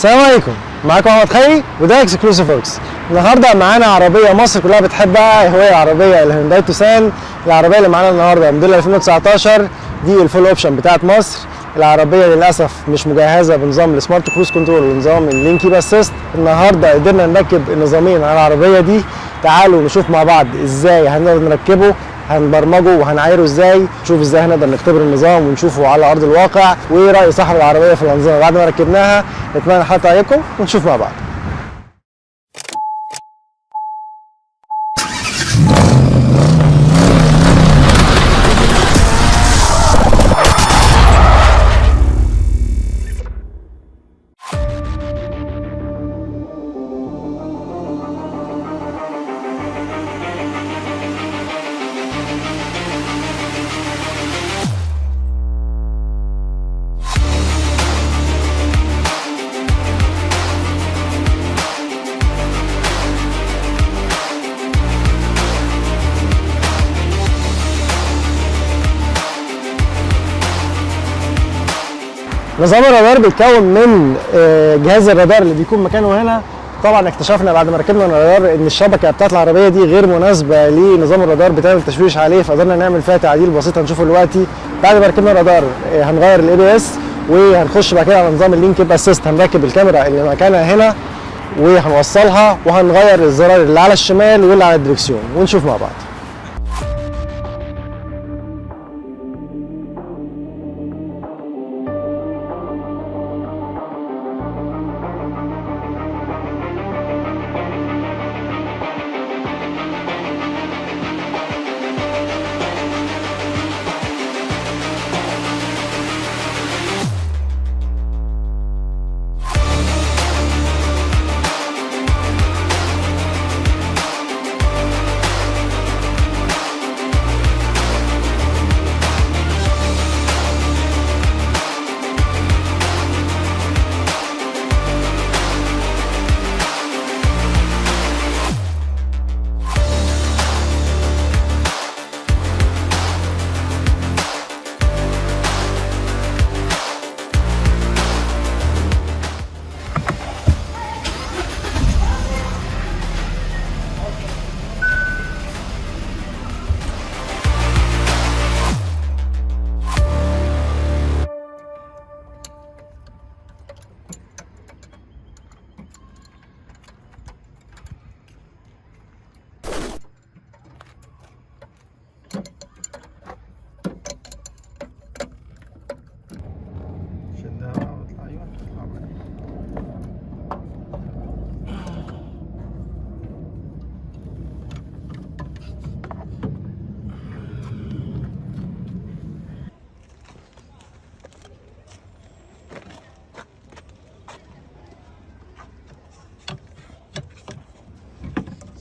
السلام عليكم، معاكم احمد خيري وده اكسكلوسيف وركس. النهارده معانا عربيه مصر كلها بتحبها، هي العربيه الهيونداي توسان. العربيه اللي معانا النهارده موديل 2019 دي الفول اوبشن بتاعت مصر. العربيه للاسف مش مجهزه بنظام السمارت كروز كنترول ونظام اللينك كيب اسيست. النهارده قدرنا نركب النظامين على العربيه دي. تعالوا نشوف مع بعض ازاي هنقدر نركبه، هنبرمجه وهنعايره ازاي، نشوف ازاي هنقدر نختبر النظام ونشوفه على ارض الواقع، وايه راي صاحب العربيه في الانظمه بعد ما ركبناها. نتمنى الحلقه تعجبكم ونشوف مع بعض. نظام الرادار بيتكون من جهاز الرادار اللي بيكون مكانه هنا. طبعا اكتشفنا بعد ما ركبنا الرادار ان الشبكه بتاعت العربيه دي غير مناسبه لنظام الرادار، بتعمل تشويش عليه، فقدرنا نعمل فيها تعديل بسيط هنشوفه دلوقتي. بعد ما ركبنا الرادار هنغير الاي بي اس وهنخش بعد كده على نظام اللينك كيب اسيست. هنركب الكاميرا اللي مكانها هنا وهنوصلها، وهنغير الزرار اللي على الشمال واللي على الدركسيون ونشوف مع بعض.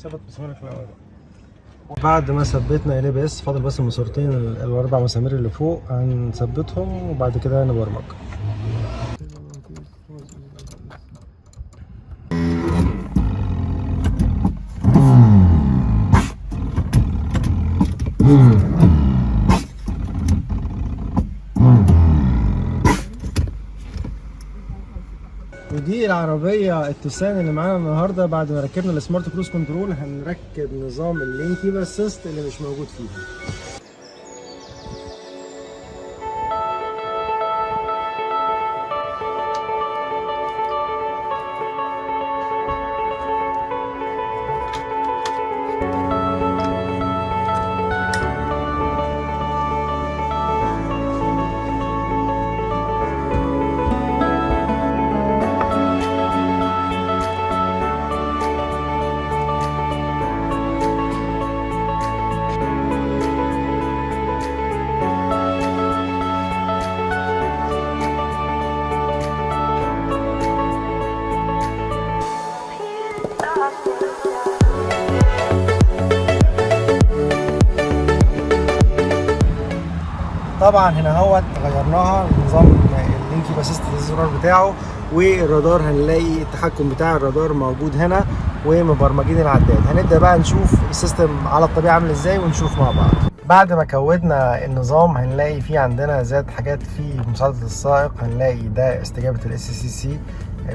ثبت مساميرك في الاول. بعد ما ثبتنا ال بي اس فاضل بس المسورتين الاربع مسامير اللي فوق هنثبتهم وبعد كده نبرمج. ودي العربية التوسان اللي معانا النهارده. بعد ما ركبنا السمارت كروز كنترول هنركب نظام اللينك كيب اسيست اللي مش موجود فيها. طبعا هنا اهوت غيرناها نظام اللينك كيب اسيست الزرار بتاعه، والرادار هنلاقي التحكم بتاع الرادار موجود هنا ومبرمجين العداد. هنبدا بقى نشوف السيستم على الطبيعه عامل ازاي ونشوف مع بعض. بعد ما كودنا النظام هنلاقي في عندنا زاد حاجات في مساعدة السائق. هنلاقي ده استجابة ال SCC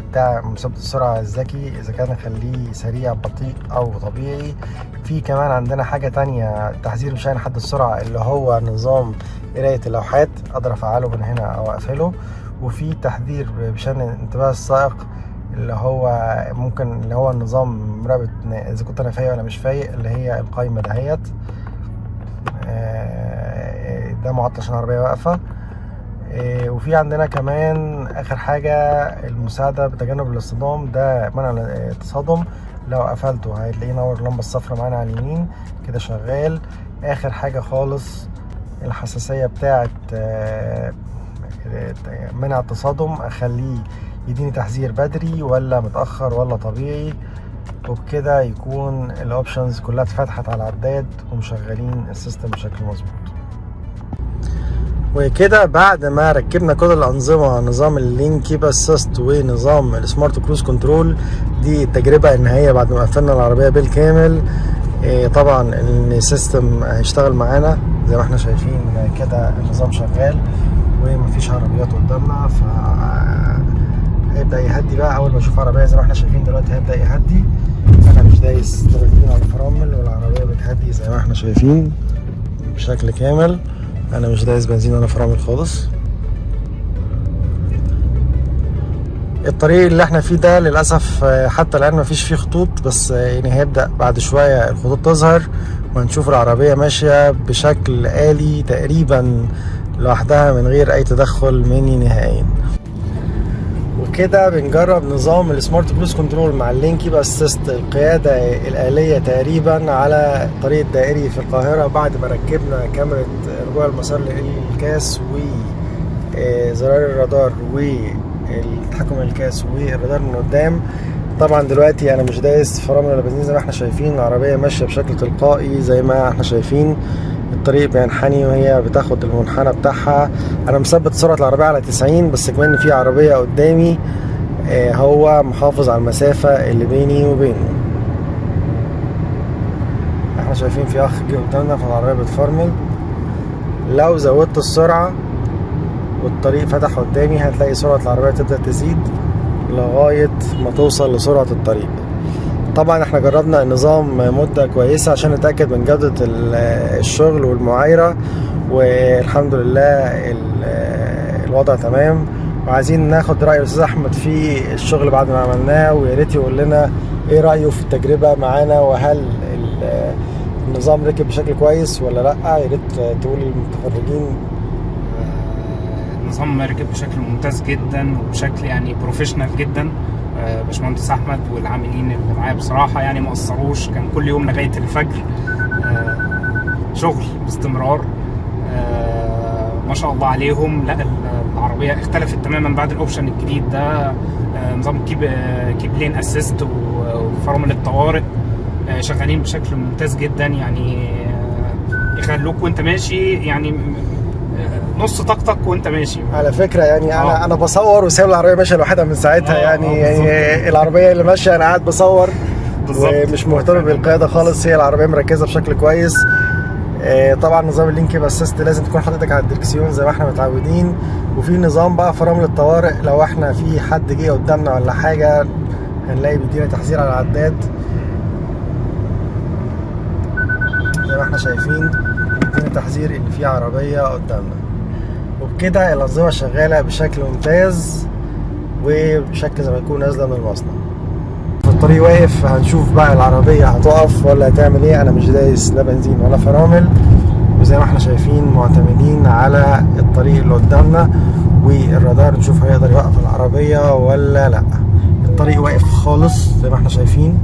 بتاع مثبت السرعة الذكي، إذا كان نخليه سريع بطيء أو طبيعي. في كمان عندنا حاجة تانية، تحذير مشان حد السرعة، اللي هو نظام قراية اللوحات، أقدر أفعله من هنا أو أقفله. وفي تحذير بشان انتباه السائق، اللي هو النظام مراقبة إذا كنت أنا فايق ولا مش فايق، اللي هي القايمة دهيت. ده معطل عشان العربية واقفة. وفي عندنا كمان آخر حاجة المساعدة بتجنب الاصطدام، ده منع التصادم. لو قفلته هتلاقيه نور اللمبة الصفراء معانا على اليمين كده شغال. آخر حاجة خالص الحساسية بتاعة منع التصادم، أخليه يديني تحذير بدري ولا متأخر ولا طبيعي، وبكده يكون الاوبشنز كلها اتفتحت على العداد ومشغلين السيستم بشكل مظبوط. وكده بعد ما ركبنا كل الأنظمة، نظام اللين كيب اسيست ونظام السمارت كروز كنترول، دي التجربة النهائية بعد ما قفلنا العربية بالكامل. طبعا السيستم هيشتغل معانا زي ما احنا شايفين كده، النظام شغال ومفيش عربيات قدامنا، ف هيبدأ يهدي بقى. أول ما أشوف عربية زي ما احنا شايفين دلوقتي هيبدأ يهدي. أنا مش دايس بنزين على الفرامل والعربية بتهدي زي ما احنا شايفين بشكل كامل. أنا مش دايس بنزين ولا فرامل خالص. الطريق اللي احنا فيه ده للأسف حتى الآن مفيش فيه خطوط، بس يعني هيبدأ بعد شوية الخطوط تظهر وهنشوف العربية ماشية بشكل آلي تقريبا لوحدها من غير أي تدخل مني نهائيا. وكده بنجرب نظام السمارت كروز كنترول مع اللين كيب اسيست، القيادة الآلية تقريبا على الطريق الدائري في القاهرة، بعد ما ركبنا كاميرا رجوع المسار للكاس وزرار الرادار والتحكم الكاس والرادار من قدام. طبعا دلوقتي انا مش دايس فرامل ولا بنزين زي ما احنا شايفين، العربية ماشية بشكل تلقائي زي ما احنا شايفين. الطريق بينحني وهي بتاخد المنحنى بتاعها. انا مثبت سرعة العربية على 90، بس كمان ان في عربية قدامي هو محافظ على المسافة اللي بيني وبينه. احنا شايفين في اخ جه قدامنا فالعربية بتفرمل. لو زودت السرعة والطريق فتح قدامي هتلاقي سرعة العربية تبدأ تزيد لغاية ما توصل لسرعة الطريق. طبعا احنا جربنا النظام مدة كويسة عشان نتأكد من جودة الشغل والمعايرة، والحمد لله الوضع تمام. وعايزين ناخد رأي الأستاذ أحمد في الشغل بعد ما عملناه، ويا ريت يقول لنا ايه رأيه في التجربة معانا، وهل النظام ركب بشكل كويس ولا لا. يا ريت تقول للمتفرجين. النظام ركب بشكل ممتاز جدا وبشكل يعني بروفيشنال جدا. باشمهندس احمد والعاملين اللي معايا بصراحه يعني ما قصروش، كان كل يوم لغايه الفجر شغل باستمرار. ما شاء الله عليهم. لا العربيه اختلفت تماما بعد الاوبشن الجديد ده، نظام كيب لين اسيست وفرامل الطوارئ شغالين بشكل ممتاز جدا. يعني يخلوك وانت ماشي يعني نص طاقتك وانت ماشي. على فكره يعني انا بصور وسايب العربيه ماشيه لوحدها من ساعتها. يعني العربيه اللي ماشيه انا قاعد بصور ومش مهتم بالقياده خالص. هي العربيه مركزه بشكل كويس. طبعا نظام اللين كيب اسيست لازم تكون حاططك على الدركسيون زي ما احنا متعودين. وفي نظام بقى فرامل الطوارئ، لو احنا في حد جه قدامنا ولا حاجه هنلاقي بيدينا تحذير على العداد زي ما احنا شايفين، بيدينا تحذير ان في عربيه قدامنا. وبكده الأنظمة شغالة بشكل ممتاز وبشكل زي ما تكون نازلة من المصنع. في الطريق واقف، هنشوف بقى العربية هتقف ولا هتعمل ايه. انا مش دايس لا بنزين ولا فرامل، وزي ما احنا شايفين معتمدين على الطريق اللي قدامنا والرادار نشوف هيقدر يوقف العربية ولا لا. الطريق واقف خالص زي ما احنا شايفين.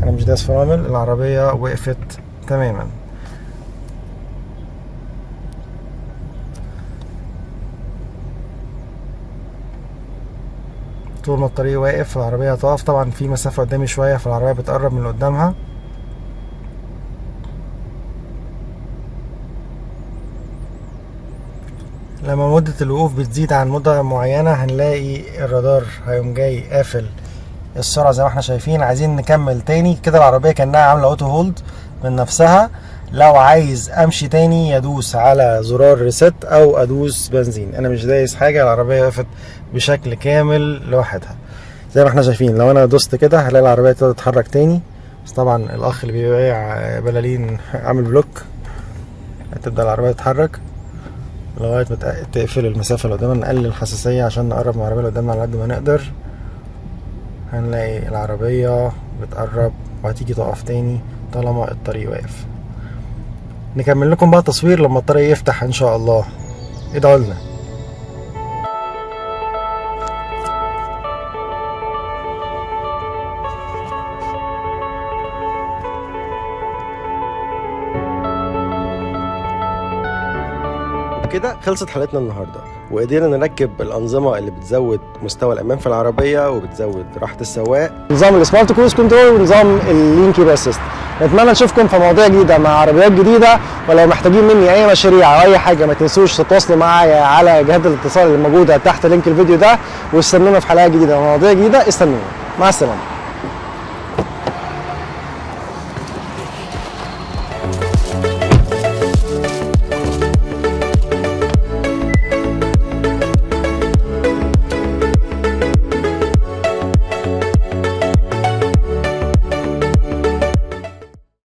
انا مش دايس فرامل، العربية وقفت تماما. طول ما الطريق واقف العربية هتقف. طبعا في مسافة قدامي شوية فالعربية بتقرب من اللي قدامها. لما مدة الوقوف بتزيد عن مدة معينة هنلاقي الرادار هيقوم جاي قافل السرعه زي ما احنا شايفين. عايزين نكمل تاني كده. العربيه كانها عامله اوتو هولد من نفسها. لو عايز امشي تاني يدوس على زرار ريست او ادوس بنزين. انا مش دايس حاجه، العربيه وقفت بشكل كامل لوحدها زي ما احنا شايفين. لو انا دوست كده هلاقي العربيه تتحرك تاني. بس طبعا الاخ اللي بيبيع بلالين عامل بلوك. هتبدا العربيه تتحرك لغايه ما تقفل المسافه اللي قدامنا. نقلل الحساسيه عشان نقرب من العربيه اللي قدامنا على قد ما نقدر. هنلاقي العربيه بتقرب وهتيجي تقف تاني طالما الطريق واقف. نكمل لكم بقى تصوير لما الطريق يفتح ان شاء الله. ادعوا لنا. كده خلصت حلقتنا النهارده، وقدرنا نركب الانظمه اللي بتزود مستوى الامان في العربيه وبتزود راحه السواق، نظام السمارت كروز كنترول ونظام اللين كيب اسيست. نتمنى نشوفكم في مواضيع جديده مع عربيات جديده. ولو محتاجين مني اي مشاريع او اي حاجه ما تنسوش تتواصلوا معايا على جهات الاتصال اللي موجوده تحت لينك الفيديو ده، واستنونا في حلقات جديده ومواضيع جديده. استنونا. مع السلامه.